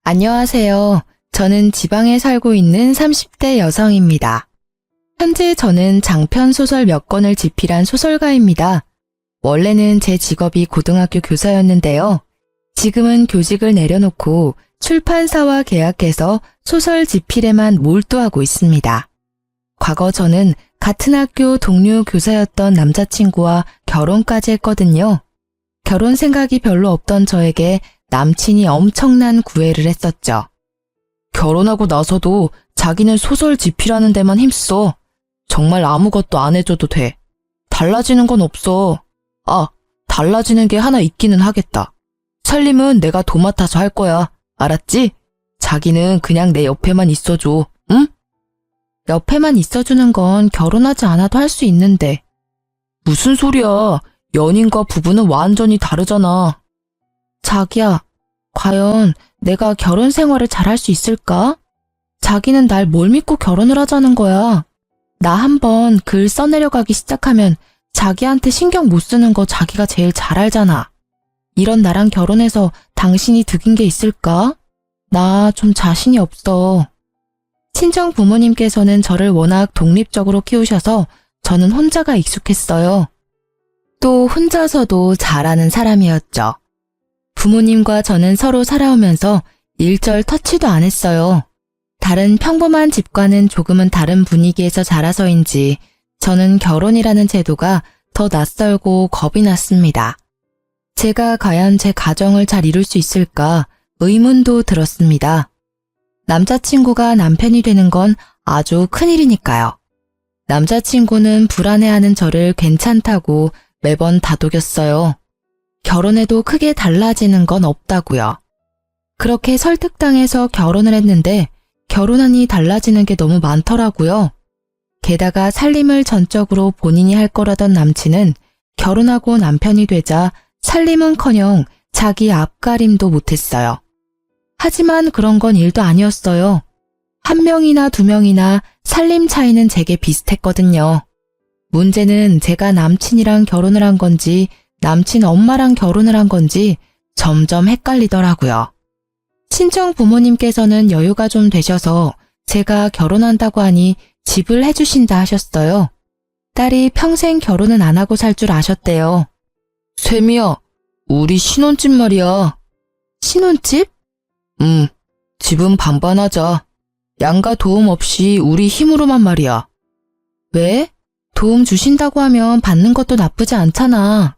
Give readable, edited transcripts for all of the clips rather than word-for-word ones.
안녕하세요. 저는 지방에 살고 있는 30대 여성입니다. 현재 저는 장편 소설 몇 권을 집필한 소설가입니다. 원래는 제 직업이 고등학교 교사였는데요. 지금은 교직을 내려놓고 출판사와 계약해서 소설 집필에만 몰두하고 있습니다. 과거 저는 같은 학교 동료 교사였던 남자친구와 결혼까지 했거든요. 결혼 생각이 별로 없던 저에게 남친이 엄청난 구애를 했었죠. 결혼하고 나서도 자기는 소설 집필하는 데만 힘써. 정말 아무것도 안 해줘도 돼. 달라지는 건 없어. 달라지는 게 하나 있기는 하겠다. 살림은 내가 도맡아서 할 거야. 알았지? 자기는 그냥 내 옆에만 있어줘. 응? 옆에만 있어주는 건 결혼하지 않아도 할 수 있는데. 무슨 소리야. 연인과 부부는 완전히 다르잖아. 자기야, 과연 내가 결혼 생활을 잘할 수 있을까? 자기는 날 뭘 믿고 결혼을 하자는 거야. 나 한번 글 써내려가기 시작하면 자기한테 신경 못 쓰는 거 자기가 제일 잘 알잖아. 이런 나랑 결혼해서 당신이 득인 게 있을까? 나 좀 자신이 없어. 친정 부모님께서는 저를 워낙 독립적으로 키우셔서 저는 혼자가 익숙했어요. 또 혼자서도 잘하는 사람이었죠. 부모님과 저는 서로 살아오면서 일절 터치도 안 했어요. 다른 평범한 집과는 조금은 다른 분위기에서 자라서인지 저는 결혼이라는 제도가 더 낯설고 겁이 났습니다. 제가 과연 제 가정을 잘 이룰 수 있을까 의문도 들었습니다. 남자친구가 남편이 되는 건 아주 큰일이니까요. 남자친구는 불안해하는 저를 괜찮다고 매번 다독였어요. 결혼해도 크게 달라지는 건 없다고요. 그렇게 설득당해서 결혼을 했는데 결혼하니 달라지는 게 너무 많더라고요. 게다가 살림을 전적으로 본인이 할 거라던 남친은 결혼하고 남편이 되자 살림은커녕 자기 앞가림도 못했어요. 하지만 그런 건 일도 아니었어요. 한 명이나 두 명이나 살림 차이는 제게 비슷했거든요. 문제는 제가 남친이랑 결혼을 한 건지 남친 엄마랑 결혼을 한 건지 점점 헷갈리더라고요. 친정 부모님께서는 여유가 좀 되셔서 제가 결혼한다고 하니 집을 해주신다 하셨어요. 딸이 평생 결혼은 안 하고 살 줄 아셨대요. 샘이야, 우리 신혼집 말이야. 신혼집? 집은 반반하자. 양가 도움 없이 우리 힘으로만 말이야. 왜? 도움 주신다고 하면 받는 것도 나쁘지 않잖아.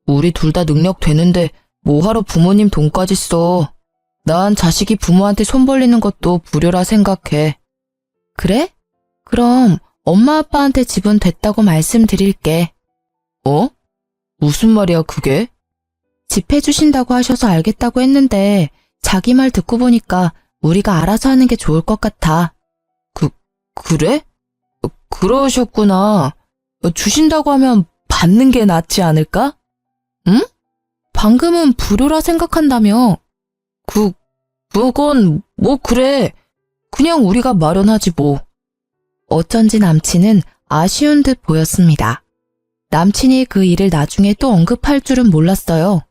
우리 둘 다 능력 되는데 뭐하러 부모님 돈까지 써. 난 자식이 부모한테 손 벌리는 것도 불효라 생각해. 그래? 그럼 엄마 아빠한테 집은 됐다고 말씀드릴게. 무슨 말이야 그게? 집 해주신다고 하셔서 알겠다고 했는데 자기 말 듣고 보니까 우리가 알아서 하는 게 좋을 것 같아. 그래? 그러셨구나. 주신다고 하면 받는 게 낫지 않을까? 응? 방금은 불효라 생각한다며. 그건 뭐 그래. 그냥 우리가 마련하지 뭐. 어쩐지 남친은 아쉬운 듯 보였습니다. 남친이 그 일을 나중에 또 언급할 줄은 몰랐어요.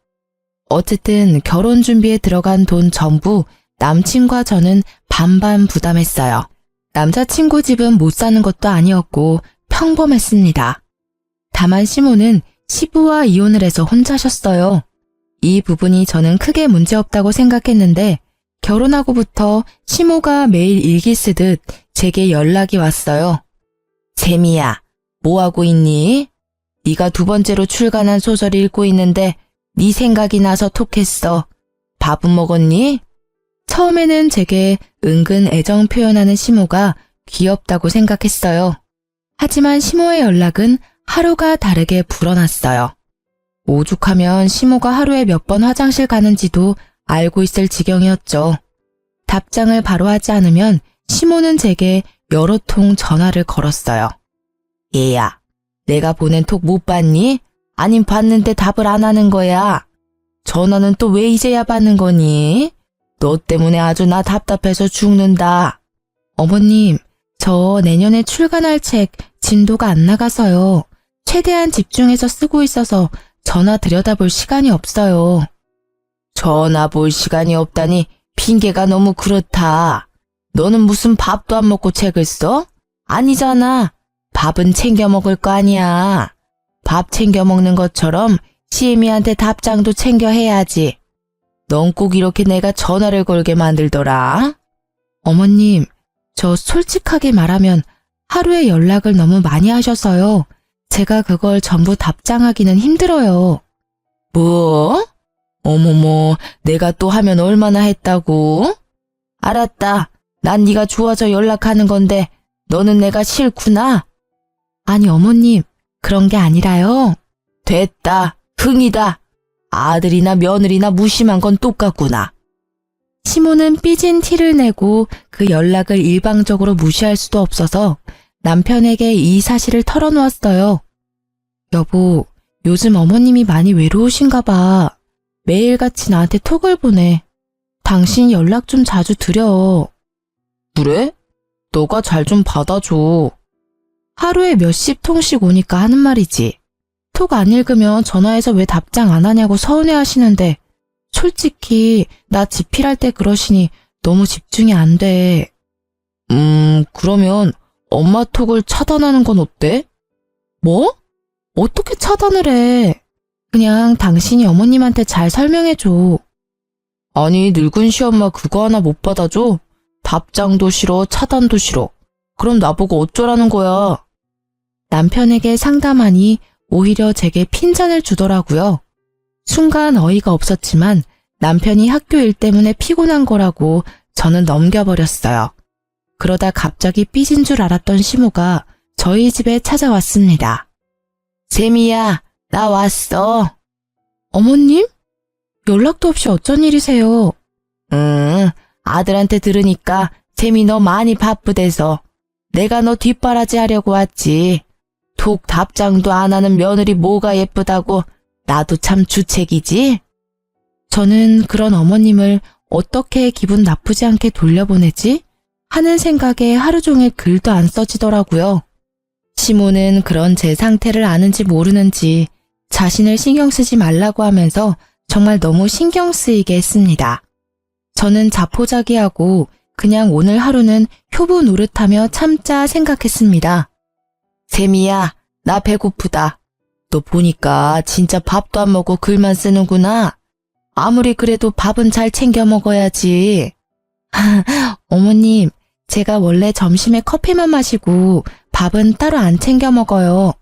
어쨌든 결혼 준비에 들어간 돈 전부 남친과 저는 반반 부담했어요. 남자친구 집은 못 사는 것도 아니었고 평범했습니다. 다만 시모는 시부와 이혼을 해서 혼자셨어요. 이 부분이 저는 크게 문제없다고 생각했는데 결혼하고부터 시모가 매일 일기 쓰듯 제게 연락이 왔어요. 재미야, 뭐하고 있니? 네가 두 번째로 출간한 소설 읽고 있는데 네 생각이 나서 톡했어. 밥은 먹었니? 처음에는 제게 은근 애정 표현하는 시모가 귀엽다고 생각했어요. 하지만 시모의 연락은 하루가 다르게 불어났어요. 오죽하면 시모가 하루에 몇 번 화장실 가는지도 알고 있을 지경이었죠. 답장을 바로 하지 않으면 시모는 제게 여러 통 전화를 걸었어요. 얘야, 내가 보낸 톡 못 봤니? 아님 봤는데 답을 안 하는 거야. 전화는 또 왜 이제야 받는 거니? 너 때문에 아주 나 답답해서 죽는다. 어머님, 저 내년에 출간할 책 진도가 안 나가서요. 최대한 집중해서 쓰고 있어서 전화 들여다볼 시간이 없어요. 전화 볼 시간이 없다니 핑계가 너무 그렇다. 너는 무슨 밥도 안 먹고 책을 써? 아니잖아. 밥은 챙겨 먹을 거 아니야. 밥 챙겨 먹는 것처럼 시애미한테 답장도 챙겨 해야지. 넌 꼭 이렇게 내가 전화를 걸게 만들더라. 어머님, 저 솔직하게 말하면 하루에 연락을 너무 많이 하셔서요. 제가 그걸 전부 답장하기는 힘들어요. 뭐? 어머머, 내가 또 하면 얼마나 했다고? 알았다. 난 네가 좋아서 연락하는 건데 너는 내가 싫구나. 아니 어머님, 그런 게 아니라요. 됐다. 흥이다. 아들이나 며느리나 무심한 건 똑같구나. 시모는 삐진 티를 내고 그 연락을 일방적으로 무시할 수도 없어서 남편에게 이 사실을 털어놓았어요. 여보, 요즘 어머님이 많이 외로우신가 봐. 매일같이 나한테 톡을 보내. 당신 연락 좀 자주 드려. 그래? 너가 잘 좀 받아줘. 하루에 몇십 통씩 오니까 하는 말이지. 톡 안 읽으면 전화해서 왜 답장 안 하냐고 서운해 하시는데 솔직히 나 집필할 때 그러시니 너무 집중이 안 돼. 그러면 엄마 톡을 차단하는 건 어때? 뭐? 어떻게 차단을 해? 그냥 당신이 어머님한테 잘 설명해줘. 아니, 늙은 시엄마 그거 하나 못 받아줘? 답장도 싫어, 차단도 싫어. 그럼 나보고 어쩌라는 거야? 남편에게 상담하니 오히려 제게 핀잔을 주더라고요. 순간 어이가 없었지만 남편이 학교 일 때문에 피곤한 거라고 저는 넘겨버렸어요. 그러다 갑자기 삐진 줄 알았던 시모가 저희 집에 찾아왔습니다. 세미야, 나 왔어. 어머님? 연락도 없이 어쩐 일이세요? 아들한테 들으니까 세미 너 많이 바쁘대서 내가 너 뒷바라지 하려고 왔지. 톡 답장도 안 하는 며느리 뭐가 예쁘다고. 나도 참 주책이지? 저는 그런 어머님을 어떻게 기분 나쁘지 않게 돌려보내지? 하는 생각에 하루 종일 글도 안 써지더라고요. 시모는 그런 제 상태를 아는지 모르는지 자신을 신경 쓰지 말라고 하면서 정말 너무 신경 쓰이게 했습니다. 저는 자포자기하고 그냥 오늘 하루는 효부 노릇하며 참자 생각했습니다. 세미야, 나 배고프다. 너 보니까 진짜 밥도 안 먹고 글만 쓰는구나. 아무리 그래도 밥은 잘 챙겨 먹어야지. 어머님, 제가 원래 점심에 커피만 마시고 밥은 따로 안 챙겨 먹어요.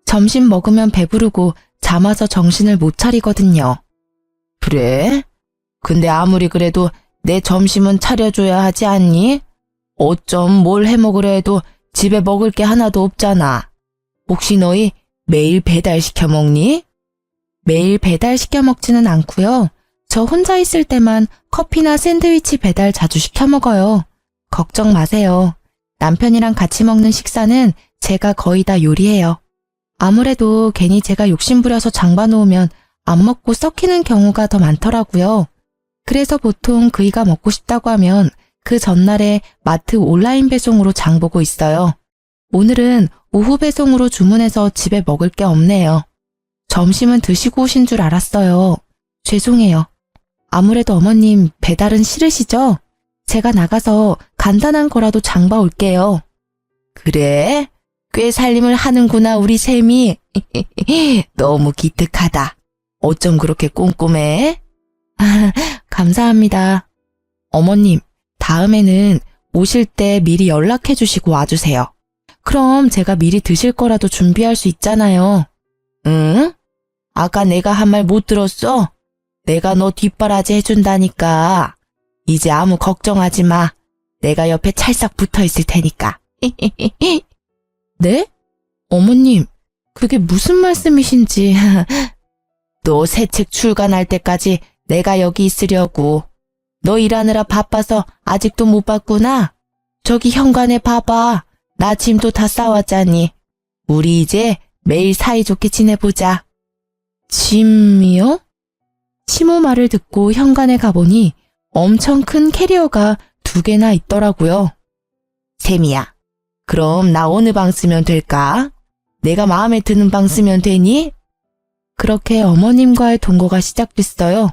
점심 먹으면 배부르고 잠 와서 정신을 못 차리거든요. 그래? 근데 아무리 그래도 내 점심은 차려줘야 하지 않니? 어쩜 뭘 해먹으려 해도 집에 먹을 게 하나도 없잖아. 혹시 너희 매일 배달시켜 먹니? 매일 배달시켜 먹지는 않고요. 저 혼자 있을 때만 커피나 샌드위치 배달 자주 시켜 먹어요. 걱정 마세요. 남편이랑 같이 먹는 식사는 제가 거의 다 요리해요. 아무래도 괜히 제가 욕심부려서 장봐놓으면 안 먹고 썩히는 경우가 더 많더라고요. 그래서 보통 그이가 먹고 싶다고 하면 그 전날에 마트 온라인 배송으로 장보고 있어요. 오늘은 오후 배송으로 주문해서 집에 먹을 게 없네요. 점심은 드시고 오신 줄 알았어요. 죄송해요. 아무래도 어머님 배달은 싫으시죠? 제가 나가서 간단한 거라도 장봐 올게요. 그래? 꽤 살림을 하는구나 우리 셈이. 너무 기특하다. 어쩜 그렇게 꼼꼼해? 감사합니다. 어머님, 다음에는 오실 때 미리 연락해 주시고 와주세요. 그럼 제가 미리 드실 거라도 준비할 수 있잖아요. 응? 아까 내가 한 말 못 들었어? 내가 너 뒷바라지 해준다니까. 이제 아무 걱정하지 마. 내가 옆에 찰싹 붙어 있을 테니까. 네? 어머님, 그게 무슨 말씀이신지. 너 새 책 출간할 때까지 내가 여기 있으려고. 너 일하느라 바빠서 아직도 못 봤구나. 저기 현관에 봐봐. 나 짐도 다 싸왔잖니. 우리 이제 매일 사이좋게 지내보자. 짐이요? 시모 말을 듣고 현관에 가보니 엄청 큰 캐리어가 2개나 있더라고요. 세미야, 그럼 나 어느 방 쓰면 될까? 내가 마음에 드는 방 쓰면 되니? 그렇게 어머님과의 동거가 시작됐어요.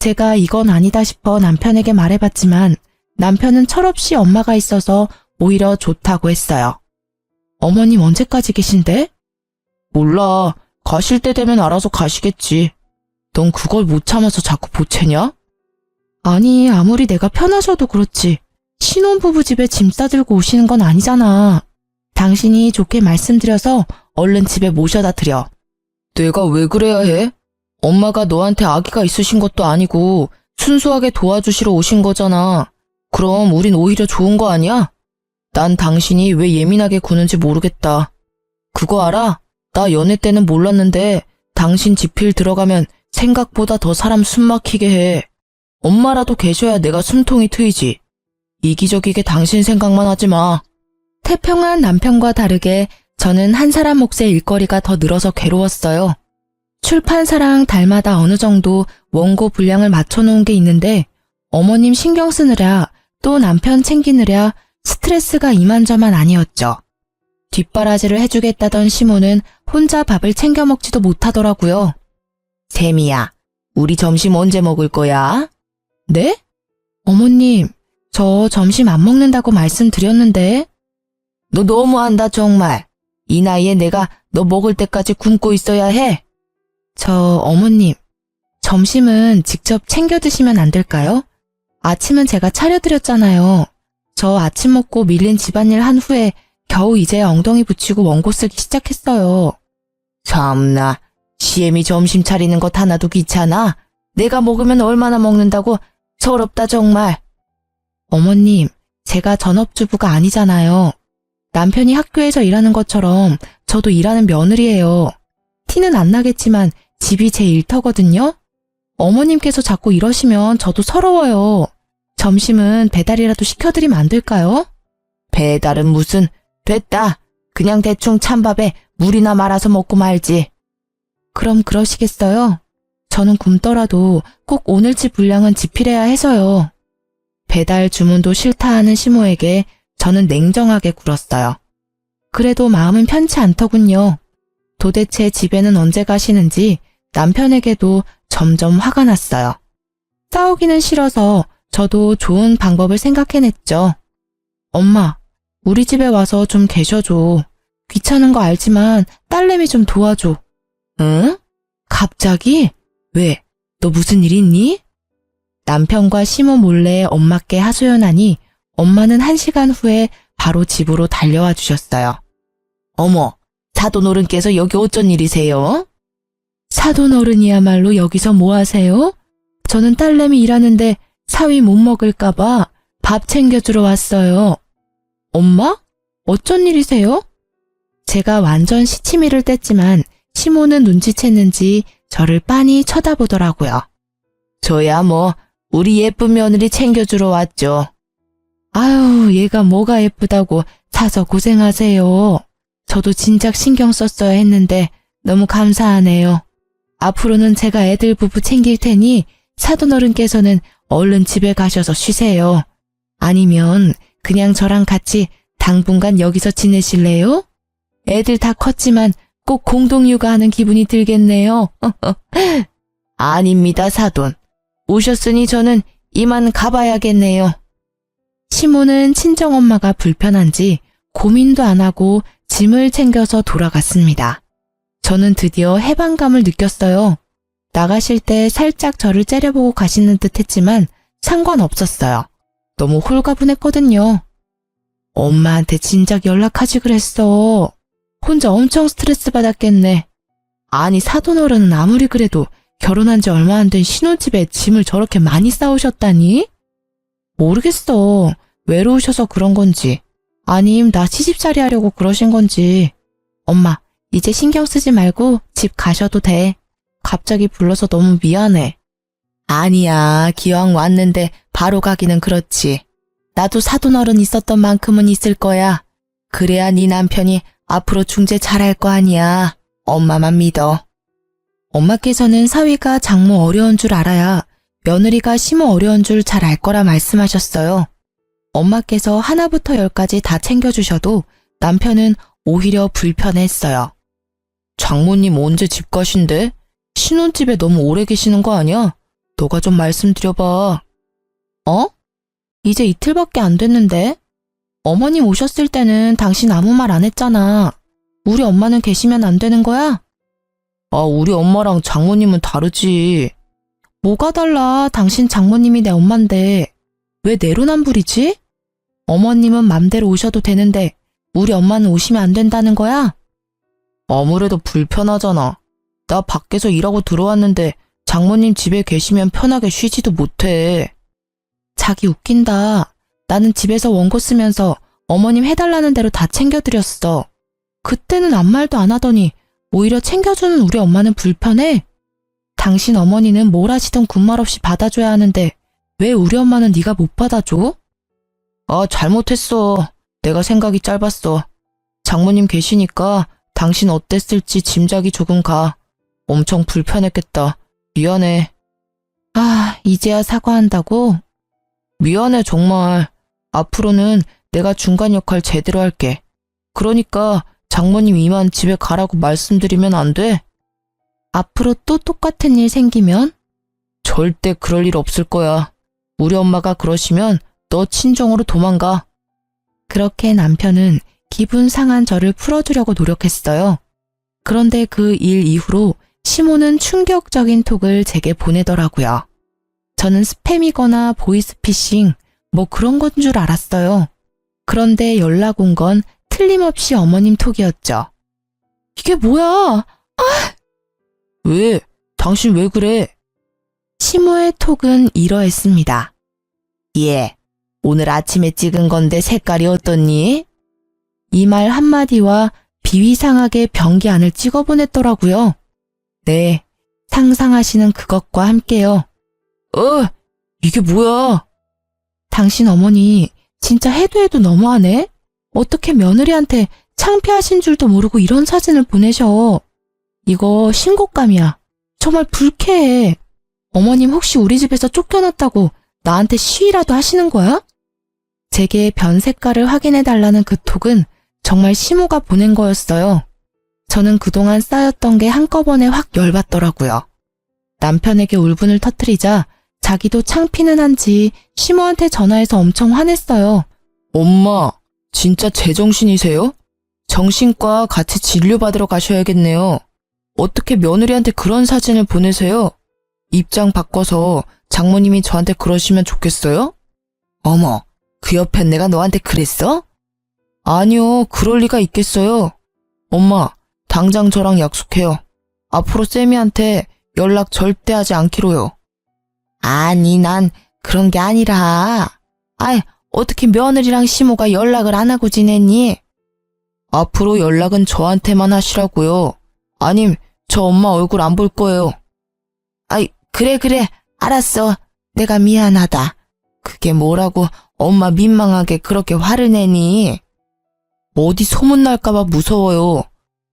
제가 이건 아니다 싶어 남편에게 말해봤지만 남편은 철없이 엄마가 있어서 오히려 좋다고 했어요. 어머님 언제까지 계신데? 몰라. 가실 때 되면 알아서 가시겠지. 넌 그걸 못 참아서 자꾸 보채냐? 아니, 아무리 내가 편하셔도 그렇지. 신혼부부 집에 짐 싸들고 오시는 건 아니잖아. 당신이 좋게 말씀드려서 얼른 집에 모셔다 드려. 내가 왜 그래야 해? 엄마가 너한테 아기가 있으신 것도 아니고 순수하게 도와주시러 오신 거잖아. 그럼 우린 오히려 좋은 거 아니야? 난 당신이 왜 예민하게 구는지 모르겠다. 그거 알아? 나 연애 때는 몰랐는데 당신 지필 들어가면 생각보다 더 사람 숨 막히게 해. 엄마라도 계셔야 내가 숨통이 트이지. 이기적이게 당신 생각만 하지 마. 태평한 남편과 다르게 저는 한 사람 몫의 일거리가 더 늘어서 괴로웠어요. 출판사랑 달마다 어느 정도 원고 분량을 맞춰놓은 게 있는데 어머님 신경 쓰느라 또 남편 챙기느라 스트레스가 이만저만 아니었죠. 뒷바라지를 해주겠다던 시모는 혼자 밥을 챙겨 먹지도 못하더라고요. 세미야, 우리 점심 언제 먹을 거야? 네? 어머님, 저 점심 안 먹는다고 말씀드렸는데. 너 너무한다 정말. 이 나이에 내가 너 먹을 때까지 굶고 있어야 해. 어머님, 점심은 직접 챙겨 드시면 안 될까요? 아침은 제가 차려드렸잖아요. 저 아침 먹고 밀린 집안일 한 후에 겨우 이제 엉덩이 붙이고 원고 쓰기 시작했어요. 참나, 시엠이 점심 차리는 것 하나도 귀찮아. 내가 먹으면 얼마나 먹는다고. 서럽다 정말. 어머님, 제가 전업주부가 아니잖아요. 남편이 학교에서 일하는 것처럼 저도 일하는 며느리예요. 티는 안 나겠지만 집이 제 일터거든요. 어머님께서 자꾸 이러시면 저도 서러워요. 점심은 배달이라도 시켜드리면 안 될까요? 배달은 무슨. 됐다. 그냥 대충 찬밥에 물이나 말아서 먹고 말지. 그럼 그러시겠어요? 저는 굶더라도 꼭 오늘치 분량은 지필해야 해서요. 배달 주문도 싫다 하는 시모에게 저는 냉정하게 굴었어요. 그래도 마음은 편치 않더군요. 도대체 집에는 언제 가시는지 남편에게도 점점 화가 났어요. 싸우기는 싫어서 저도 좋은 방법을 생각해냈죠. 엄마, 우리 집에 와서 좀 계셔줘. 귀찮은 거 알지만 딸내미 좀 도와줘. 응? 갑자기? 왜? 너 무슨 일 있니? 남편과 시모 몰래 엄마께 하소연하니 엄마는 1시간 후에 바로 집으로 달려와 주셨어요. 어머, 사돈어른께서 여기 어쩐 일이세요? 사돈어른이야말로 여기서 뭐 하세요? 저는 딸내미 일하는데 사위 못 먹을까봐 밥 챙겨주러 왔어요. 엄마? 어쩐 일이세요? 제가 완전 시치미를 뗐지만 시모는 눈치챘는지 저를 빤히 쳐다보더라고요. 저야 뭐 우리 예쁜 며느리 챙겨주러 왔죠. 아유, 얘가 뭐가 예쁘다고 사서 고생하세요. 저도 진작 신경 썼어야 했는데 너무 감사하네요. 앞으로는 제가 애들 부부 챙길 테니 사돈어른께서는 얼른 집에 가셔서 쉬세요. 아니면 그냥 저랑 같이 당분간 여기서 지내실래요? 애들 다 컸지만 꼭 공동육아하는 기분이 들겠네요. 아닙니다, 사돈. 오셨으니 저는 이만 가봐야겠네요. 시모는 친정엄마가 불편한지 고민도 안 하고 짐을 챙겨서 돌아갔습니다. 저는 드디어 해방감을 느꼈어요. 나가실 때 살짝 저를 째려보고 가시는 듯 했지만 상관없었어요. 너무 홀가분했거든요. 엄마한테 진작 연락하지 그랬어. 혼자 엄청 스트레스 받았겠네. 아니, 사돈어른은 아무리 그래도 결혼한 지 얼마 안 된 신혼집에 짐을 저렇게 많이 싸우셨다니? 모르겠어. 외로우셔서 그런 건지 아님 나 시집살이 하려고 그러신 건지. 엄마, 이제 신경 쓰지 말고 집 가셔도 돼. 갑자기 불러서 너무 미안해. 아니야, 기왕 왔는데 바로 가기는 그렇지. 나도 사돈어른 있었던 만큼은 있을 거야. 그래야 네 남편이 앞으로 중재 잘할 거 아니야. 엄마만 믿어. 엄마께서는 사위가 장모 어려운 줄 알아야 며느리가 시모 어려운 줄 잘 알 거라 말씀하셨어요. 엄마께서 하나부터 10까지 다 챙겨주셔도 남편은 오히려 불편했어요. 장모님 언제 집 가신대? 신혼집에 너무 오래 계시는 거 아니야? 너가 좀 말씀드려봐. 어? 이제 이틀밖에 안 됐는데? 어머님 오셨을 때는 당신 아무 말 안 했잖아. 우리 엄마는 계시면 안 되는 거야? 아, 우리 엄마랑 장모님은 다르지. 뭐가 달라? 당신 장모님이 내 엄만데. 왜 내로남불이지? 어머님은 맘대로 오셔도 되는데 우리 엄마는 오시면 안 된다는 거야? 아무래도 불편하잖아. 나 밖에서 일하고 들어왔는데 장모님 집에 계시면 편하게 쉬지도 못해. 자기 웃긴다. 나는 집에서 원고 쓰면서 어머님 해달라는 대로 다 챙겨드렸어. 그때는 아무 말도 안 하더니 오히려 챙겨주는 우리 엄마는 불편해? 당신 어머니는 뭘 하시든 군말 없이 받아줘야 하는데 왜 우리 엄마는 네가 못 받아줘? 아, 잘못했어. 내가 생각이 짧았어. 장모님 계시니까 당신 어땠을지 짐작이 조금 가. 엄청 불편했겠다. 미안해. 아, 이제야 사과한다고? 미안해, 정말. 앞으로는 내가 중간 역할 제대로 할게. 그러니까 장모님 이만 집에 가라고 말씀드리면 안 돼? 앞으로 또 똑같은 일 생기면? 절대 그럴 일 없을 거야. 우리 엄마가 그러시면 너 친정으로 도망가. 그렇게 남편은 기분 상한 저를 풀어주려고 노력했어요. 그런데 그 일 이후로 시모는 충격적인 톡을 제게 보내더라고요. 저는 스팸이거나 보이스피싱 뭐 그런 건 줄 알았어요. 그런데 연락 온 건 틀림없이 어머님 톡이었죠. 이게 뭐야? 아! 왜? 당신 왜 그래? 시모의 톡은 이러했습니다. 예, 오늘 아침에 찍은 건데 색깔이 어떻니? 이 말 한마디와 비위상하게 변기 안을 찍어보냈더라고요. 네, 상상하시는 그것과 함께요. 이게 뭐야? 당신 어머니 진짜 해도 너무하네? 어떻게 며느리한테 창피하신 줄도 모르고 이런 사진을 보내셔. 이거 신곡감이야. 정말 불쾌해. 어머님 혹시 우리 집에서 쫓겨났다고 나한테 시위라도 하시는 거야? 제게 변 색깔을 확인해달라는 그 톡은 정말 시모가 보낸 거였어요. 저는 그동안 쌓였던 게 한꺼번에 확 열받더라고요. 남편에게 울분을 터뜨리자 자기도 창피는 한지 시모한테 전화해서 엄청 화냈어요. 엄마, 진짜 제정신이세요? 정신과 같이 진료받으러 가셔야겠네요. 어떻게 며느리한테 그런 사진을 보내세요? 입장 바꿔서 장모님이 저한테 그러시면 좋겠어요? 어머, 그 옆엔 내가 너한테 그랬어? 아니요, 그럴 리가 있겠어요. 엄마, 당장 저랑 약속해요. 앞으로 쌤이한테 연락 절대 하지 않기로요. 아니, 난 그런 게 아니라. 아이, 어떻게 며느리랑 시모가 연락을 안 하고 지냈니? 앞으로 연락은 저한테만 하시라고요. 아님, 저 엄마 얼굴 안 볼 거예요. 아이, 그래, 알았어. 내가 미안하다. 그게 뭐라고 엄마 민망하게 그렇게 화를 내니? 어디 소문날까봐 무서워요.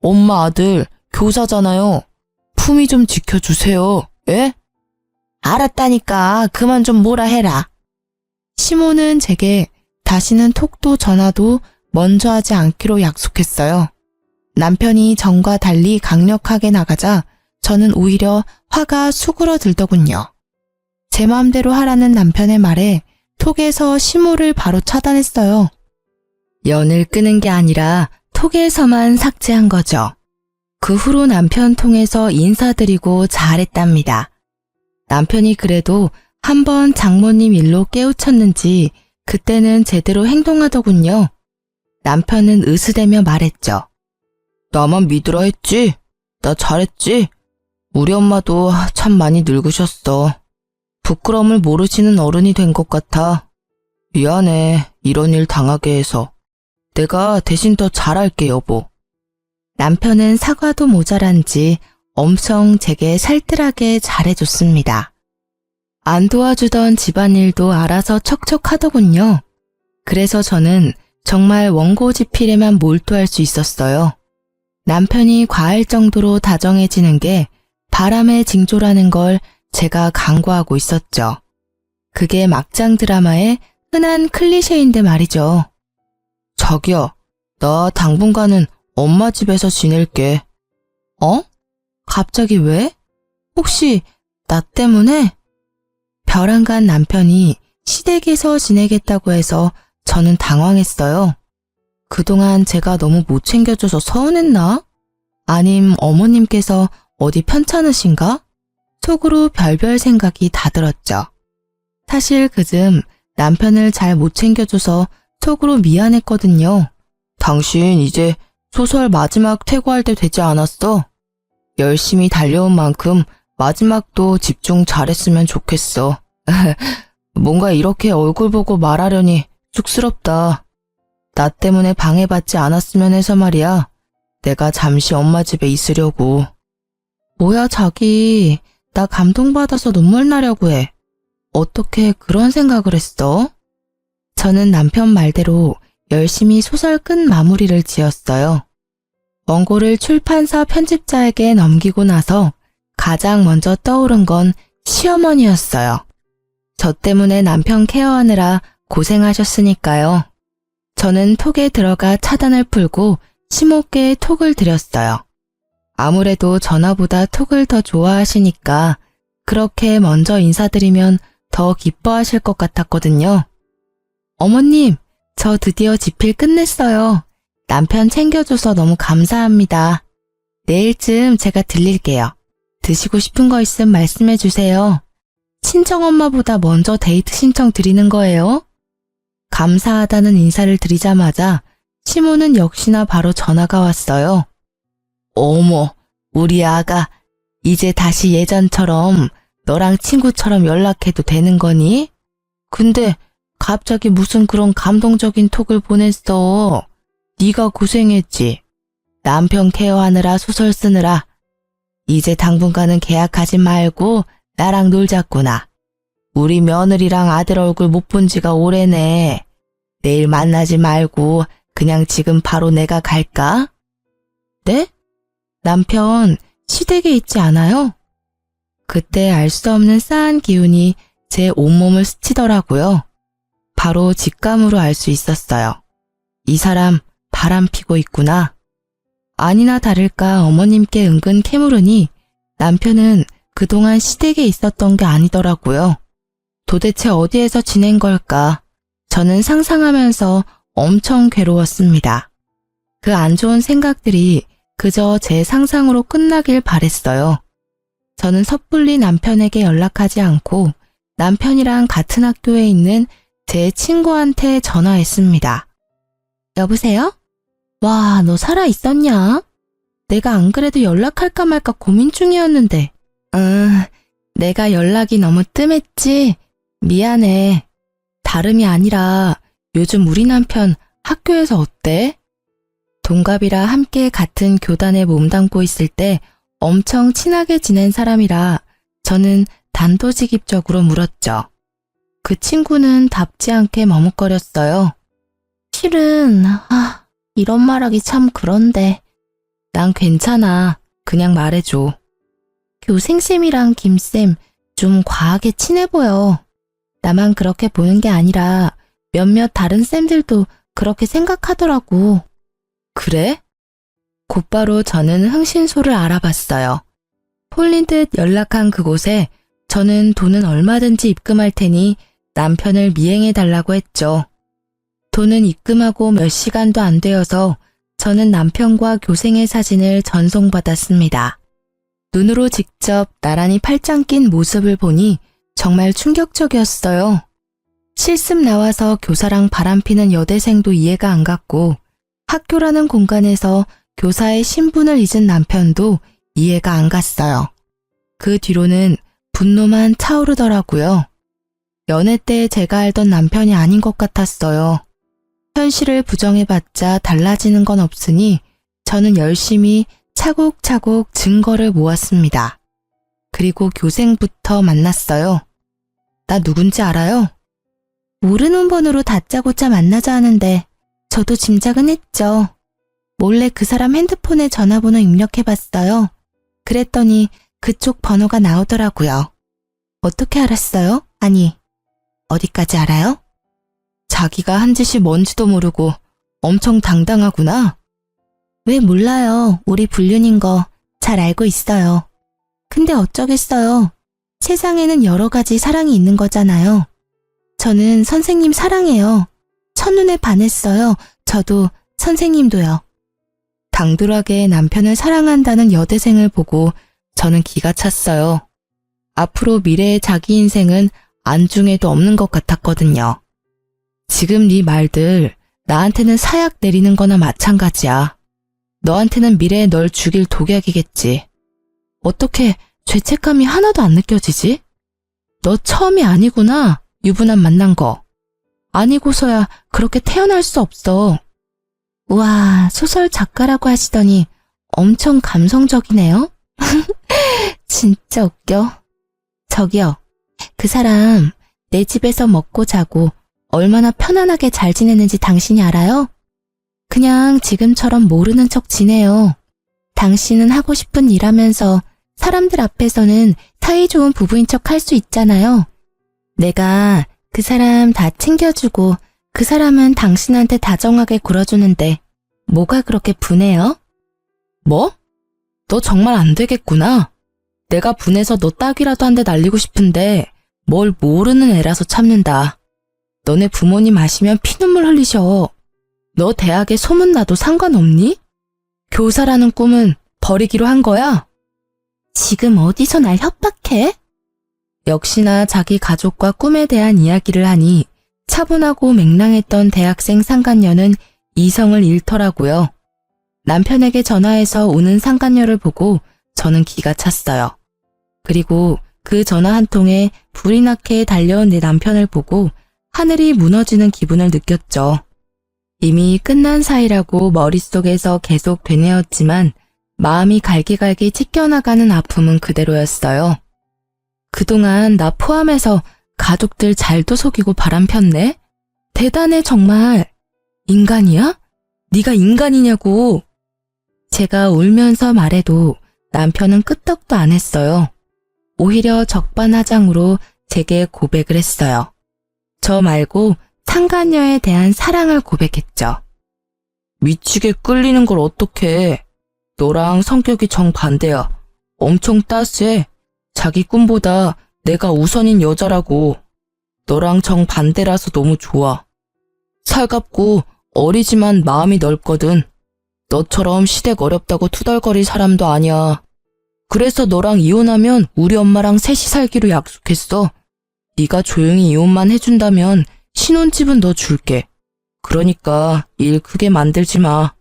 엄마 아들 교사잖아요. 품위 좀 지켜주세요. 예? 알았다니까 그만 좀 뭐라 해라. 시모는 제게 다시는 톡도 전화도 먼저 하지 않기로 약속했어요. 남편이 전과 달리 강력하게 나가자 저는 오히려 화가 수그러들더군요. 제 마음대로 하라는 남편의 말에 톡에서 시모를 바로 차단했어요. 연을 끄는 게 아니라 톡에서만 삭제한 거죠. 그 후로 남편 통해서 인사드리고 잘했답니다. 남편이 그래도 한번 장모님 일로 깨우쳤는지 그때는 제대로 행동하더군요. 남편은 으스대며 말했죠. 나만 믿으라 했지? 나 잘했지? 우리 엄마도 참 많이 늙으셨어. 부끄러움을 모르시는 어른이 된 것 같아. 미안해, 이런 일 당하게 해서. 내가 대신 더 잘할게, 여보. 남편은 사과도 모자란지 엄청 제게 살뜰하게 잘해줬습니다. 안 도와주던 집안일도 알아서 척척 하더군요. 그래서 저는 정말 원고지필에만 몰두할 수 있었어요. 남편이 과할 정도로 다정해지는 게 바람의 징조라는 걸 제가 간과하고 있었죠. 그게 막장 드라마의 흔한 클리셰인데 말이죠. 자기야, 나 당분간은 엄마 집에서 지낼게. 어? 갑자기 왜? 혹시 나 때문에? 벼랑간 남편이 시댁에서 지내겠다고 해서 저는 당황했어요. 그동안 제가 너무 못 챙겨줘서 서운했나? 아님 어머님께서 어디 편찮으신가? 속으로 별별 생각이 다 들었죠. 사실 그즘 남편을 잘 못 챙겨줘서 속으로 미안했거든요. 당신 이제 소설 마지막 퇴고할 때 되지 않았어? 열심히 달려온 만큼 마지막도 집중 잘했으면 좋겠어. 뭔가 이렇게 얼굴 보고 말하려니 쑥스럽다. 나 때문에 방해받지 않았으면 해서 말이야. 내가 잠시 엄마 집에 있으려고. 뭐야 자기, 나 감동받아서 눈물 나려고 해. 어떻게 그런 생각을 했어? 저는 남편 말대로 열심히 소설 끝 마무리를 지었어요. 원고를 출판사 편집자에게 넘기고 나서 가장 먼저 떠오른 건 시어머니였어요. 저 때문에 남편 케어하느라 고생하셨으니까요. 저는 톡에 들어가 차단을 풀고 심호께 톡을 드렸어요. 아무래도 전화보다 톡을 더 좋아하시니까 그렇게 먼저 인사드리면 더 기뻐하실 것 같았거든요. 어머님, 저 드디어 집필 끝냈어요. 남편 챙겨줘서 너무 감사합니다. 내일쯤 제가 들릴게요. 드시고 싶은 거 있으면 말씀해 주세요. 친정엄마보다 먼저 데이트 신청 드리는 거예요? 감사하다는 인사를 드리자마자 시모는 역시나 바로 전화가 왔어요. 어머, 우리 아가 이제 다시 예전처럼 너랑 친구처럼 연락해도 되는 거니? 근데 갑자기 무슨 그런 감동적인 톡을 보냈어. 네가 고생했지. 남편 케어하느라 소설 쓰느라. 이제 당분간은 계약하지 말고 나랑 놀자꾸나. 우리 며느리랑 아들 얼굴 못 본 지가 오래네. 내일 만나지 말고 그냥 지금 바로 내가 갈까? 네? 남편 시댁에 있지 않아요? 그때 알 수 없는 싸한 기운이 제 온몸을 스치더라고요. 바로 직감으로 알 수 있었어요. 이 사람 바람 피고 있구나. 아니나 다를까 어머님께 은근 캐물으니 남편은 그동안 시댁에 있었던 게 아니더라고요. 도대체 어디에서 지낸 걸까? 저는 상상하면서 엄청 괴로웠습니다. 그 안 좋은 생각들이 그저 제 상상으로 끝나길 바랬어요. 저는 섣불리 남편에게 연락하지 않고 남편이랑 같은 학교에 있는 제 친구한테 전화했습니다. 여보세요? 와, 너 살아있었냐? 내가 안 그래도 연락할까 말까 고민 중이었는데. 내가 연락이 너무 뜸했지? 미안해. 다름이 아니라 요즘 우리 남편 학교에서 어때? 동갑이라 함께 같은 교단에 몸담고 있을 때 엄청 친하게 지낸 사람이라 저는 단도직입적으로 물었죠. 그 친구는 답지 않게 머뭇거렸어요. 실은 이런 말하기 참 그런데. 난 괜찮아. 그냥 말해줘. 교생쌤이랑 김쌤 좀 과하게 친해 보여. 나만 그렇게 보는 게 아니라 몇몇 다른 쌤들도 그렇게 생각하더라고. 그래? 곧바로 저는 흥신소를 알아봤어요. 홀린 듯 연락한 그곳에 저는 돈은 얼마든지 입금할 테니 남편을 미행해달라고 했죠. 돈은 입금하고 몇 시간도 안 되어서 저는 남편과 교생의 사진을 전송받았습니다. 눈으로 직접 나란히 팔짱 낀 모습을 보니 정말 충격적이었어요. 실습 나와서 교사랑 바람피는 여대생도 이해가 안 갔고 학교라는 공간에서 교사의 신분을 잊은 남편도 이해가 안 갔어요. 그 뒤로는 분노만 차오르더라고요. 연애 때 제가 알던 남편이 아닌 것 같았어요. 현실을 부정해봤자 달라지는 건 없으니 저는 열심히 차곡차곡 증거를 모았습니다. 그리고 교생부터 만났어요. 나 누군지 알아요? 모르는 번호로 다짜고짜 만나자 하는데 저도 짐작은 했죠. 몰래 그 사람 핸드폰에 전화번호 입력해봤어요. 그랬더니 그쪽 번호가 나오더라고요. 어떻게 알았어요? 아니, 어디까지 알아요? 자기가 한 짓이 뭔지도 모르고 엄청 당당하구나. 왜 몰라요. 우리 불륜인 거 잘 알고 있어요. 근데 어쩌겠어요. 세상에는 여러 가지 사랑이 있는 거잖아요. 저는 선생님 사랑해요. 첫눈에 반했어요. 저도 선생님도요. 당돌하게 남편을 사랑한다는 여대생을 보고 저는 기가 찼어요. 앞으로 미래의 자기 인생은 안중에도 없는 것 같았거든요. 지금 네 말들 나한테는 사약 내리는 거나 마찬가지야. 너한테는 미래에 널 죽일 독약이겠지. 어떻게 죄책감이 하나도 안 느껴지지? 너 처음이 아니구나, 유부남 만난 거. 아니고서야 그렇게 태어날 수 없어. 우와, 소설 작가라고 하시더니 엄청 감성적이네요? 진짜 웃겨. 저기요, 그 사람 내 집에서 먹고 자고 얼마나 편안하게 잘 지내는지 당신이 알아요? 그냥 지금처럼 모르는 척 지내요. 당신은 하고 싶은 일 하면서 사람들 앞에서는 사이좋은 부부인 척 할 수 있잖아요. 내가 그 사람 다 챙겨주고 그 사람은 당신한테 다정하게 굴어주는데 뭐가 그렇게 분해요? 뭐? 너 정말 안 되겠구나. 내가 분해서 너 딱이라도 한 대 날리고 싶은데 뭘 모르는 애라서 참는다. 너네 부모님 아시면 피눈물 흘리셔. 너 대학에 소문나도 상관없니? 교사라는 꿈은 버리기로 한 거야? 지금 어디서 날 협박해? 역시나 자기 가족과 꿈에 대한 이야기를 하니 차분하고 맹랑했던 대학생 상간녀는 이성을 잃더라고요. 남편에게 전화해서 오는 상간녀를 보고 저는 기가 찼어요. 그리고 그 전화 한 통에 불이 나게 달려온 내 남편을 보고 하늘이 무너지는 기분을 느꼈죠. 이미 끝난 사이라고 머릿속에서 계속 되뇌었지만 마음이 갈기갈기 찢겨나가는 아픔은 그대로였어요. 그동안 나 포함해서 가족들 잘도 속이고 바람 폈네? 대단해 정말. 인간이야? 네가 인간이냐고. 제가 울면서 말해도 남편은 끄떡도 안 했어요. 오히려 적반하장으로 제게 고백을 했어요. 저 말고 상간녀에 대한 사랑을 고백했죠. 미치게 끌리는 걸 어떡해. 너랑 성격이 정반대야. 엄청 따스해. 자기 꿈보다 내가 우선인 여자라고. 너랑 정반대라서 너무 좋아. 살갑고 어리지만 마음이 넓거든. 너처럼 시댁 어렵다고 투덜거릴 사람도 아니야. 그래서 너랑 이혼하면 우리 엄마랑 셋이 살기로 약속했어. 네가 조용히 이혼만 해준다면 신혼집은 너 줄게. 그러니까 일 크게 만들지 마.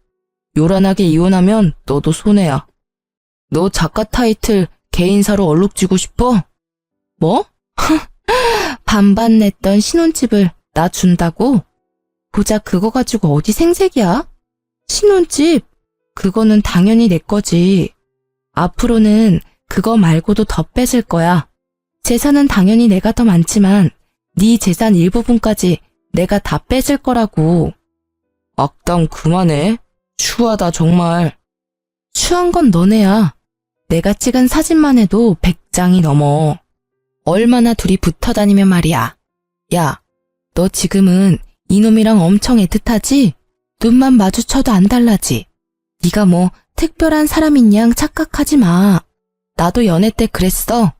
요란하게 이혼하면 너도 손해야. 너 작가 타이틀 개인사로 얼룩지고 싶어? 뭐? 반반 냈던 신혼집을 나 준다고? 고작 그거 가지고 어디 생색이야? 신혼집? 그거는 당연히 내 거지. 앞으로는 그거 말고도 더 뺏을 거야. 재산은 당연히 내가 더 많지만 네 재산 일부분까지 내가 다 뺏을 거라고. 악당 그만해. 추하다 정말. 추한 건 너네야. 내가 찍은 사진만 해도 100장이 넘어. 얼마나 둘이 붙어 다니면 말이야. 야, 너 지금은 이놈이랑 엄청 애틋하지? 눈만 마주쳐도 안 달라지? 네가 뭐 특별한 사람인 양 착각하지 마. 나도 연애 때 그랬어.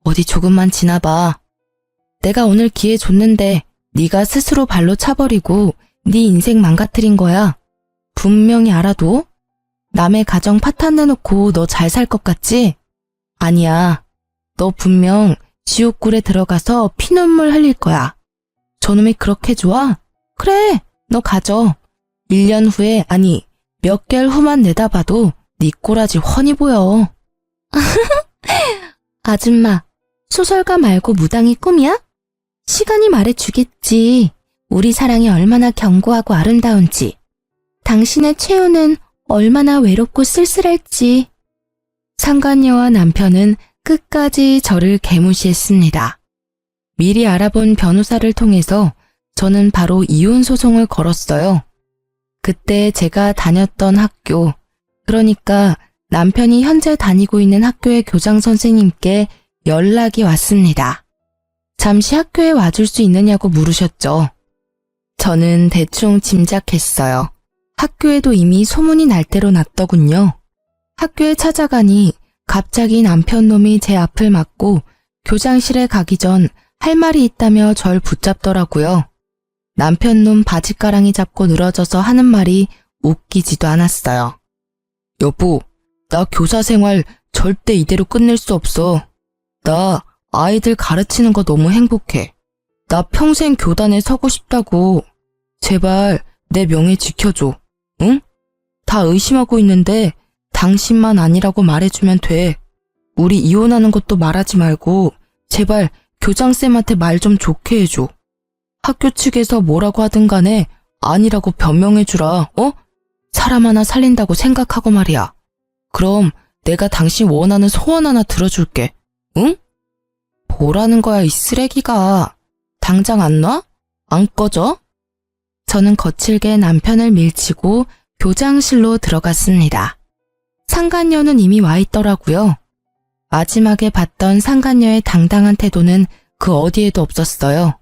어디 조금만 지나봐. 내가 오늘 기회 줬는데 네가 스스로 발로 차버리고 네 인생 망가뜨린 거야. 분명히 알아도? 남의 가정 파탄 내놓고 너 잘 살 것 같지? 아니야. 너 분명 지옥굴에 들어가서 피눈물 흘릴 거야. 저놈이 그렇게 좋아? 그래, 너 가져. 1년 후에, 아니 몇 개월 후만 내다봐도 네 꼬라지 훤히 보여. 아줌마, 소설가 말고 무당이 꿈이야? 시간이 말해주겠지. 우리 사랑이 얼마나 견고하고 아름다운지. 당신의 최후는 얼마나 외롭고 쓸쓸할지. 상간녀와 남편은 끝까지 저를 개무시했습니다. 미리 알아본 변호사를 통해서 저는 바로 이혼 소송을 걸었어요. 그때 제가 다녔던 학교, 그러니까 남편이 현재 다니고 있는 학교의 교장 선생님께 연락이 왔습니다. 잠시 학교에 와줄 수 있느냐고 물으셨죠. 저는 대충 짐작했어요. 학교에도 이미 소문이 날 대로 났더군요. 학교에 찾아가니 갑자기 남편 놈이 제 앞을 막고 교장실에 가기 전 할 말이 있다며 절 붙잡더라고요. 남편 놈 바지가랑이 잡고 늘어져서 하는 말이 웃기지도 않았어요. 여보, 나 교사 생활 절대 이대로 끝낼 수 없어. 나 아이들 가르치는 거 너무 행복해. 나 평생 교단에 서고 싶다고. 제발 내 명예 지켜줘. 응? 다 의심하고 있는데 당신만 아니라고 말해주면 돼. 우리 이혼하는 것도 말하지 말고 제발 교장쌤한테 말 좀 좋게 해줘. 학교 측에서 뭐라고 하든 간에 아니라고 변명해주라. 사람 하나 살린다고 생각하고 말이야. 그럼 내가 당신 원하는 소원 하나 들어줄게. 응? 뭐라는 거야, 이 쓰레기가. 당장 안 놔? 안 꺼져? 저는 거칠게 남편을 밀치고 교장실로 들어갔습니다. 상간녀는 이미 와 있더라고요. 마지막에 봤던 상간녀의 당당한 태도는 그 어디에도 없었어요.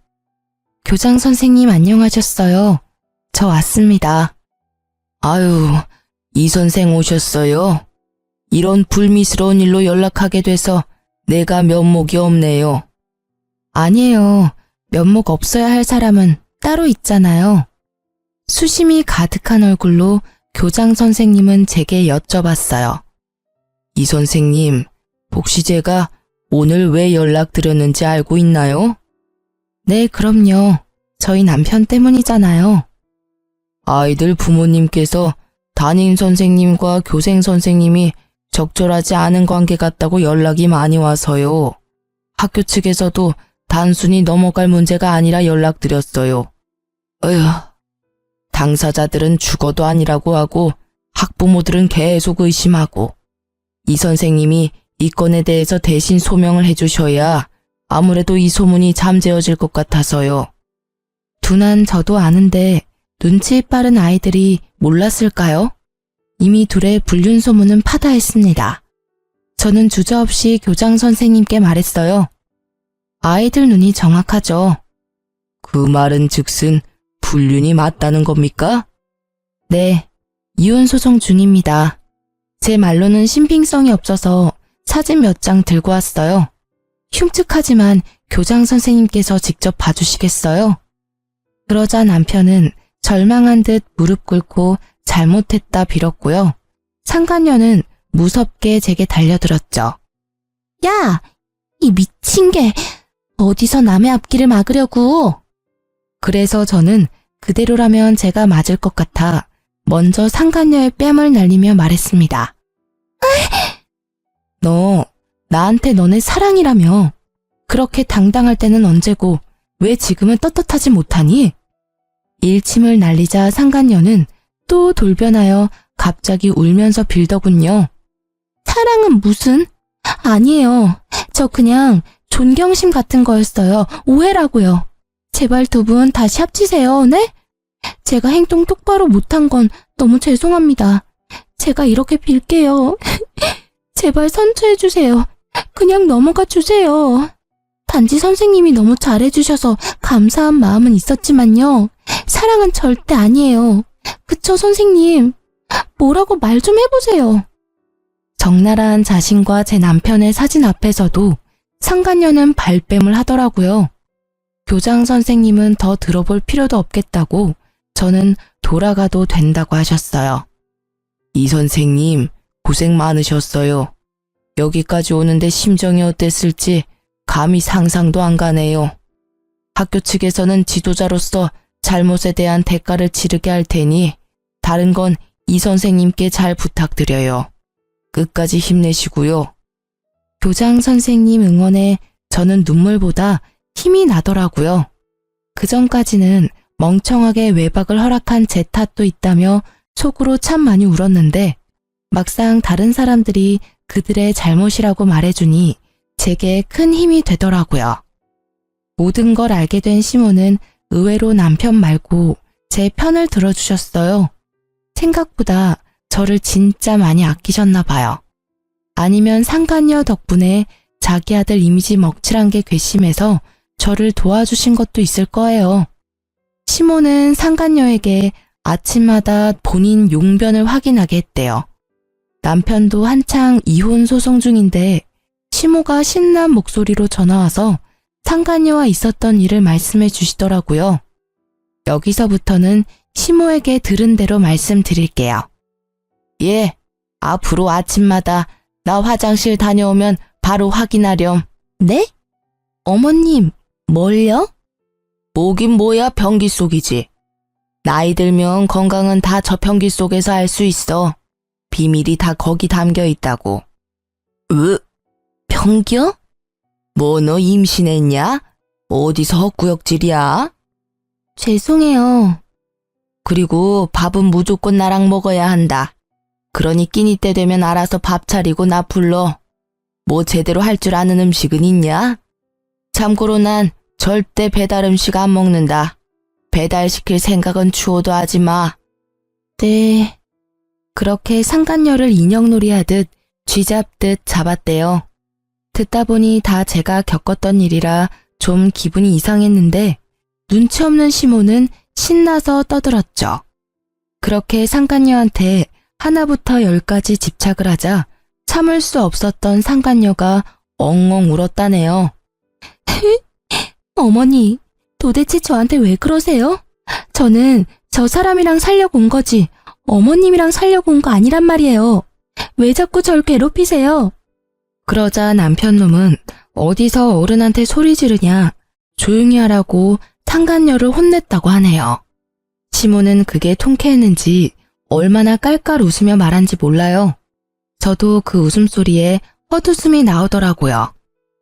교장 선생님 안녕하셨어요. 저 왔습니다. 아유, 이 선생 오셨어요. 이런 불미스러운 일로 연락하게 돼서 내가 면목이 없네요. 아니에요. 면목 없어야 할 사람은 따로 있잖아요. 수심이 가득한 얼굴로 교장 선생님은 제게 여쭤봤어요. 이 선생님, 혹시 제가 오늘 왜 연락드렸는지 알고 있나요? 네, 그럼요. 저희 남편 때문이잖아요. 아이들 부모님께서 담임 선생님과 교생 선생님이 적절하지 않은 관계 같다고 연락이 많이 와서요. 학교 측에서도 단순히 넘어갈 문제가 아니라 연락드렸어요. 어휴, 당사자들은 죽어도 아니라고 하고 학부모들은 계속 의심하고 이 선생님이 이 건에 대해서 대신 소명을 해주셔야 아무래도 이 소문이 잠재워질 것 같아서요. 둔한 저도 아는데 눈치 빠른 아이들이 몰랐을까요? 이미 둘의 불륜 소문은 파다했습니다. 저는 주저없이 교장 선생님께 말했어요. 아이들 눈이 정확하죠. 그 말은 즉슨 불륜이 맞다는 겁니까? 네, 이혼 소송 중입니다. 제 말로는 신빙성이 없어서 사진 몇 장 들고 왔어요. 흉측하지만 교장 선생님께서 직접 봐주시겠어요? 그러자 남편은 절망한 듯 무릎 꿇고 잘못했다 빌었고요. 상간녀는 무섭게 제게 달려들었죠. 야! 이 미친 개! 어디서 남의 앞길을 막으려고! 그래서 저는 그대로라면 제가 맞을 것 같아 먼저 상간녀의 뺨을 날리며 말했습니다. 너 나한테 너네 사랑이라며. 그렇게 당당할 때는 언제고 왜 지금은 떳떳하지 못하니? 일침을 날리자 상간녀는 또 돌변하여 갑자기 울면서 빌더군요. 사랑은 무슨? 아니에요. 저 그냥 존경심 같은 거였어요. 오해라고요. 제발 두 분 다시 합치세요. 네? 제가 행동 똑바로 못한 건 너무 죄송합니다. 제가 이렇게 빌게요. 제발 선처해주세요. 그냥 넘어가 주세요. 단지 선생님이 너무 잘해주셔서 감사한 마음은 있었지만요. 사랑은 절대 아니에요. 그쵸, 선생님? 뭐라고 말 좀 해보세요. 적나라한 자신과 제 남편의 사진 앞에서도 상간녀는 발뺌을 하더라고요. 교장 선생님은 더 들어볼 필요도 없겠다고 저는 돌아가도 된다고 하셨어요. 이 선생님 고생 많으셨어요. 여기까지 오는데 심정이 어땠을지 감히 상상도 안 가네요. 학교 측에서는 지도자로서 잘못에 대한 대가를 치르게 할 테니 다른 건 이 선생님께 잘 부탁드려요. 끝까지 힘내시고요. 교장 선생님 응원에 저는 눈물보다 힘이 나더라고요. 그전까지는 멍청하게 외박을 허락한 제 탓도 있다며 속으로 참 많이 울었는데 막상 다른 사람들이 그들의 잘못이라고 말해주니 제게 큰 힘이 되더라고요. 모든 걸 알게 된 시모는 의외로 남편 말고 제 편을 들어주셨어요. 생각보다 저를 진짜 많이 아끼셨나 봐요. 아니면 상간녀 덕분에 자기 아들 이미지 먹칠한 게 괘씸해서 저를 도와주신 것도 있을 거예요. 시모는 상간녀에게 아침마다 본인 용변을 확인하게 했대요. 남편도 한창 이혼 소송 중인데 시모가 신난 목소리로 전화와서 상간녀와 있었던 일을 말씀해 주시더라고요. 여기서부터는 시모에게 들은 대로 말씀드릴게요. 예, 앞으로 아침마다 나 화장실 다녀오면 바로 확인하렴. 네? 어머님, 뭘요? 뭐긴 뭐야, 변기 속이지. 나이 들면 건강은 다 저 변기 속에서 알 수 있어. 비밀이 다 거기 담겨 있다고. 변기요? 뭐 너 임신했냐? 어디서 헛구역질이야? 죄송해요. 그리고 밥은 무조건 나랑 먹어야 한다. 그러니 끼니 때 되면 알아서 밥 차리고 나 불러. 뭐 제대로 할 줄 아는 음식은 있냐? 참고로 난 절대 배달 음식 안 먹는다. 배달시킬 생각은 추호도 하지 마. 네. 그렇게 상간녀를 인형놀이 하듯 쥐잡듯 잡았대요. 듣다 보니 다 제가 겪었던 일이라 좀 기분이 이상했는데 눈치 없는 시모는 신나서 떠들었죠. 그렇게 상간녀한테 하나부터 10까지 집착을 하자 참을 수 없었던 상간녀가 엉엉 울었다네요. 어머니, 도대체 저한테 왜 그러세요? 저는 저 사람이랑 살려고 온 거지 어머님이랑 살려고 온 거 아니란 말이에요. 왜 자꾸 절 괴롭히세요? 그러자 남편놈은 어디서 어른한테 소리 지르냐 조용히 하라고 상간녀를 혼냈다고 하네요. 시모는 그게 통쾌했는지 얼마나 깔깔 웃으며 말한지 몰라요. 저도 그 웃음소리에 헛웃음이 나오더라고요.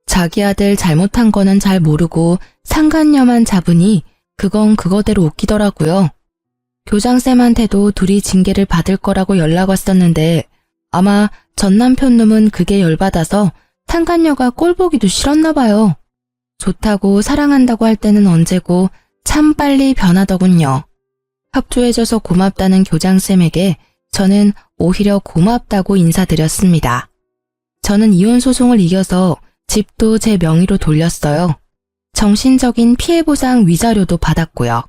자기 아들 잘못한 거는 잘 모르고 상간녀만 잡으니 그건 그거대로 웃기더라고요. 교장쌤한테도 둘이 징계를 받을 거라고 연락 왔었는데 아마 전 남편놈은 그게 열받아서 상간녀가 꼴 보기도 싫었나 봐요. 좋다고 사랑한다고 할 때는 언제고 참 빨리 변하더군요. 협조해줘서 고맙다는 교장쌤에게 저는 오히려 고맙다고 인사드렸습니다. 저는 이혼 소송을 이겨서 집도 제 명의로 돌렸어요. 정신적인 피해보상 위자료도 받았고요.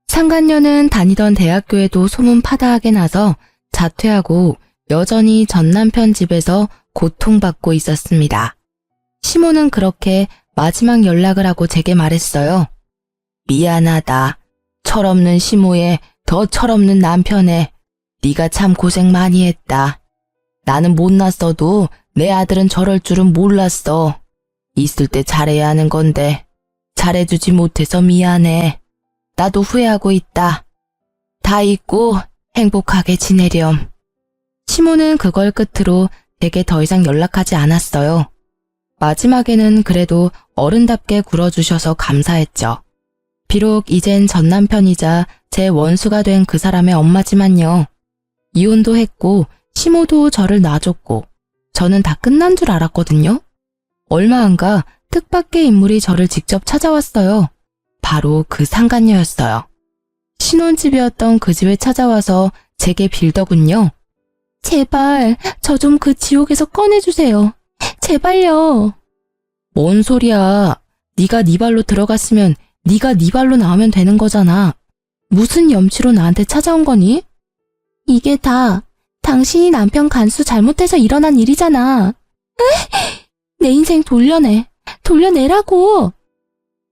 상간녀는 다니던 대학교에도 소문 파다하게 나서 자퇴하고 여전히 전 남편 집에서 고통받고 있었습니다. 시모는 그렇게 마지막 연락을 하고 제게 말했어요. 미안하다. 철없는 시모에 더 철없는 남편에 네가 참 고생 많이 했다. 나는 못났어도 내 아들은 저럴 줄은 몰랐어. 있을 때 잘해야 하는 건데 잘해주지 못해서 미안해. 나도 후회하고 있다. 다 잊고 행복하게 지내렴. 시모는 그걸 끝으로 제게 더 이상 연락하지 않았어요. 마지막에는 그래도 어른답게 굴어주셔서 감사했죠. 비록 이젠 전 남편이자 제 원수가 된 그 사람의 엄마지만요. 이혼도 했고 시모도 저를 놔줬고 저는 다 끝난 줄 알았거든요. 얼마 안가 뜻밖의 인물이 저를 직접 찾아왔어요. 바로 그 상간녀였어요. 신혼집이었던 그 집에 찾아와서 제게 빌더군요. 제발 저 좀 그 지옥에서 꺼내주세요. 제발요. 뭔 소리야. 네가 네 발로 들어갔으면 네가 네 발로 나오면 되는 거잖아. 무슨 염치로 나한테 찾아온 거니? 이게 다 당신이 남편 간수 잘못해서 일어난 일이잖아. 내 인생 돌려내. 돌려내라고.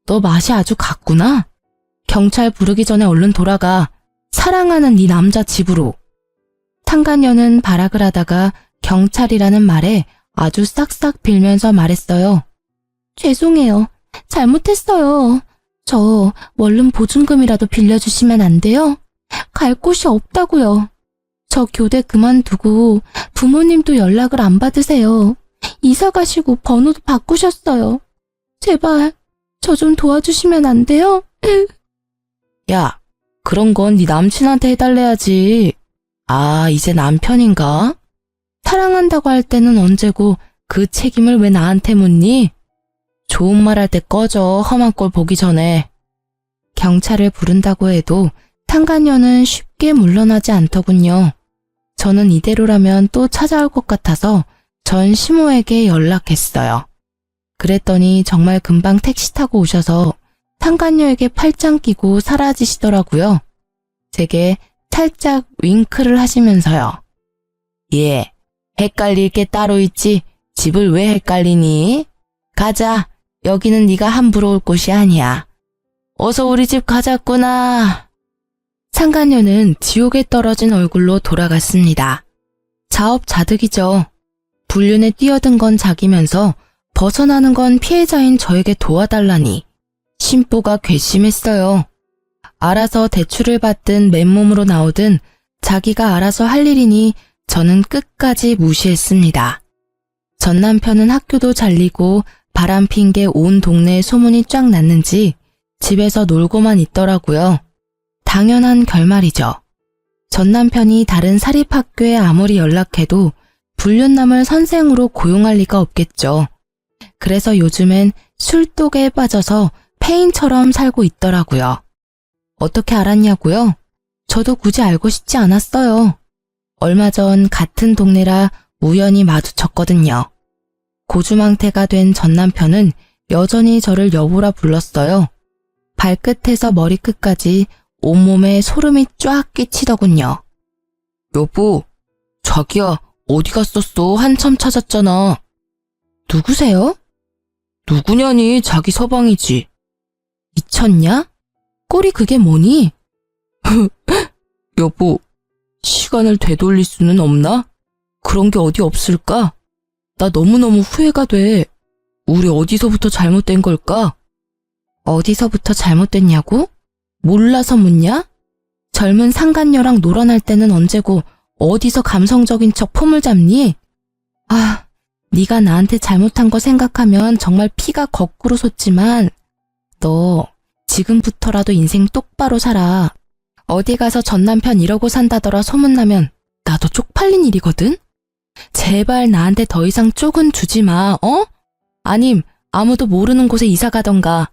너 맛이 아주 갔구나. 경찰 부르기 전에 얼른 돌아가. 사랑하는 네 남자 집으로. 상간녀는 발악을 하다가 경찰이라는 말에 아주 싹싹 빌면서 말했어요. 죄송해요. 잘못했어요. 저 원룸 보증금이라도 빌려주시면 안 돼요? 갈 곳이 없다고요. 저 교대 그만두고 부모님도 연락을 안 받으세요. 이사 가시고 번호도 바꾸셨어요. 제발 저 좀 도와주시면 안 돼요? 야, 그런 건 네 남친한테 해달래야지. 아, 이제 남편인가? 사랑한다고 할 때는 언제고 그 책임을 왜 나한테 묻니? 좋은 말 할 때 꺼져, 험한 꼴 보기 전에. 경찰을 부른다고 해도 상간녀는 쉽게 물러나지 않더군요. 저는 이대로라면 또 찾아올 것 같아서 전 시모에게 연락했어요. 그랬더니 정말 금방 택시 타고 오셔서 상간녀에게 팔짱 끼고 사라지시더라고요. 제게 살짝 윙크를 하시면서요. 예, 헷갈릴 게 따로 있지. 집을 왜 헷갈리니? 가자. 여기는 네가 함부로 올 곳이 아니야. 어서 우리 집 가자꾸나. 상간녀는 지옥에 떨어진 얼굴로 돌아갔습니다. 자업자득이죠. 불륜에 뛰어든 건 자기면서 벗어나는 건 피해자인 저에게 도와달라니 심보가 괘씸했어요. 알아서 대출을 받든 맨몸으로 나오든 자기가 알아서 할 일이니 저는 끝까지 무시했습니다. 전 남편은 학교도 잘리고 바람핀 게 온 동네에 소문이 쫙 났는지 집에서 놀고만 있더라고요. 당연한 결말이죠. 전 남편이 다른 사립학교에 아무리 연락해도 불륜남을 선생으로 고용할 리가 없겠죠. 그래서 요즘엔 술독에 빠져서 폐인처럼 살고 있더라고요. 어떻게 알았냐고요? 저도 굳이 알고 싶지 않았어요. 얼마 전 같은 동네라 우연히 마주쳤거든요. 고주망태가 된 전 남편은 여전히 저를 여보라 불렀어요. 발끝에서 머리끝까지 온몸에 소름이 쫙 끼치더군요. 여보, 자기야 어디 갔었어? 한참 찾았잖아. 누구세요? 누구냐니? 자기 서방이지. 미쳤냐? 꼴이 그게 뭐니? 여보, 시간을 되돌릴 수는 없나? 그런 게 어디 없을까? 나 너무너무 후회가 돼. 우리 어디서부터 잘못된 걸까? 어디서부터 잘못됐냐고? 몰라서 묻냐? 젊은 상간녀랑 놀아날 때는 언제고 어디서 감성적인 척 폼을 잡니? 아, 네가 나한테 잘못한 거 생각하면 정말 피가 거꾸로 솟지만 너 지금부터라도 인생 똑바로 살아. 어디 가서 전 남편 이러고 산다더라 소문나면 나도 쪽팔린 일이거든? 제발 나한테 더 이상 쪽은 주지 마, 어? 아님 아무도 모르는 곳에 이사 가던가.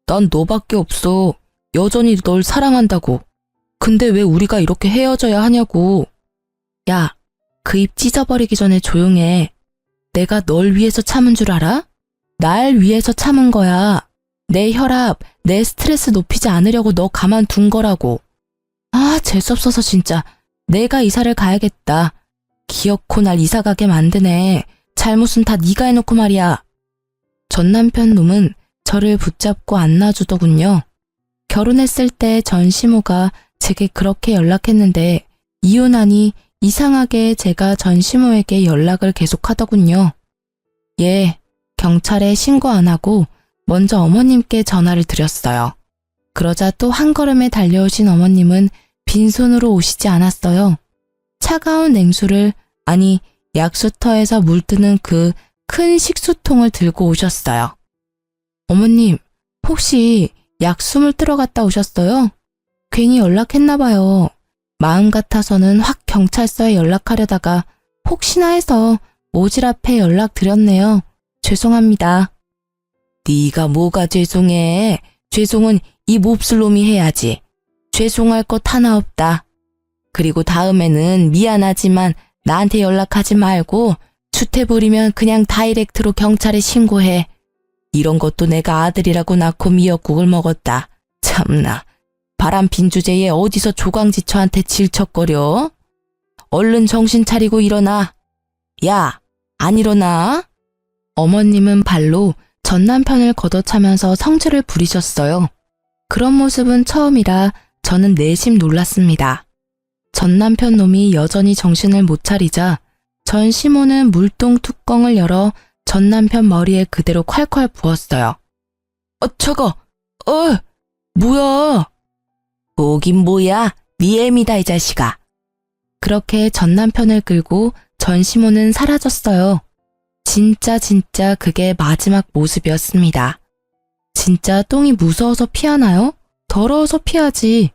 난 너밖에 없어. 여전히 널 사랑한다고. 근데 왜 우리가 이렇게 헤어져야 하냐고. 야, 그 입 찢어버리기 전에 조용해. 내가 널 위해서 참은 줄 알아? 날 위해서 참은 거야. 내 혈압, 내 스트레스 높이지 않으려고 너 가만둔 거라고. 아, 재수없어서 진짜. 내가 이사를 가야겠다. 기어코 날 이사 가게 만드네. 잘못은 다 네가 해놓고 말이야. 전 남편 놈은 저를 붙잡고 안 놔주더군요. 결혼했을 때 전 시모가 제게 그렇게 연락했는데 이혼하니 이상하게 제가 전 시모에게 연락을 계속하더군요. 예, 경찰에 신고 안 하고 먼저 어머님께 전화를 드렸어요. 그러자 또 한 걸음에 달려오신 어머님은 빈손으로 오시지 않았어요. 차가운 냉수를, 아니 약수터에서 물뜨는 그 큰 식수통을 들고 오셨어요. 어머님, 혹시 약숨을 뜨러 갔다 오셨어요? 괜히 연락했나 봐요. 마음 같아서는 확 경찰서에 연락하려다가 혹시나 해서 오지랖에 연락드렸네요. 죄송합니다. 네가 뭐가 죄송해. 죄송은 이 몹쓸 놈이 해야지. 죄송할 것 하나 없다. 그리고 다음에는 미안하지만 나한테 연락하지 말고 추태 부리면 그냥 다이렉트로 경찰에 신고해. 이런 것도 내가 아들이라고 낳고 미역국을 먹었다. 참나. 바람핀 주제에 어디서 조강지처한테 질척거려? 얼른 정신 차리고 일어나. 야, 안 일어나? 어머님은 발로 전 남편을 걷어차면서 성질을 부리셨어요. 그런 모습은 처음이라 저는 내심 놀랐습니다. 전 남편 놈이 여전히 정신을 못 차리자 전 시모는 물통 뚜껑을 열어 전 남편 머리에 그대로 콸콸 부었어요. 차가, 뭐야? 뭐긴 뭐야, 네 애미다 이 자식아. 그렇게 전 남편을 끌고 전 시모는 사라졌어요. 진짜 그게 마지막 모습이었습니다. 진짜 똥이 무서워서 피하나요? 더러워서 피하지.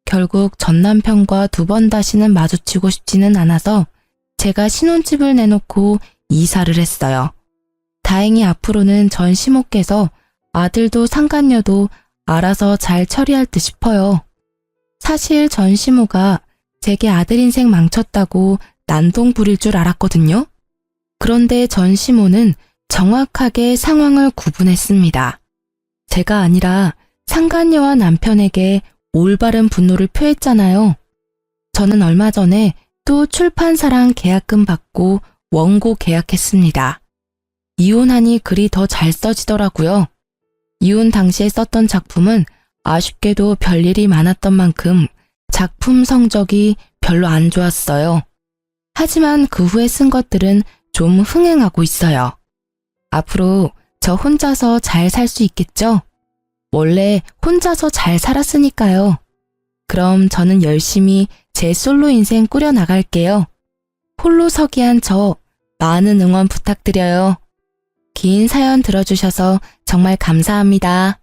결국 전 남편과 두 번 다시는 마주치고 싶지는 않아서 제가 신혼집을 내놓고 이사를 했어요. 다행히 앞으로는 전 시모께서 아들도 상간녀도 알아서 잘 처리할 듯 싶어요. 사실 전 시모가 제게 아들 인생 망쳤다고 난동 부릴 줄 알았거든요. 그런데 전 시모는 정확하게 상황을 구분했습니다. 제가 아니라 상간녀와 남편에게 올바른 분노를 표했잖아요. 저는 얼마 전에 또 출판사랑 계약금 받고 원고 계약했습니다. 이혼하니 글이 더 잘 써지더라고요. 이혼 당시에 썼던 작품은 아쉽게도 별일이 많았던 만큼 작품 성적이 별로 안 좋았어요. 하지만 그 후에 쓴 것들은 좀 흥행하고 있어요. 앞으로 저 혼자서 잘 살 수 있겠죠? 원래 혼자서 잘 살았으니까요. 그럼 저는 열심히 제 솔로 인생 꾸려나갈게요. 홀로서기한 저 많은 응원 부탁드려요. 긴 사연 들어주셔서 정말 감사합니다.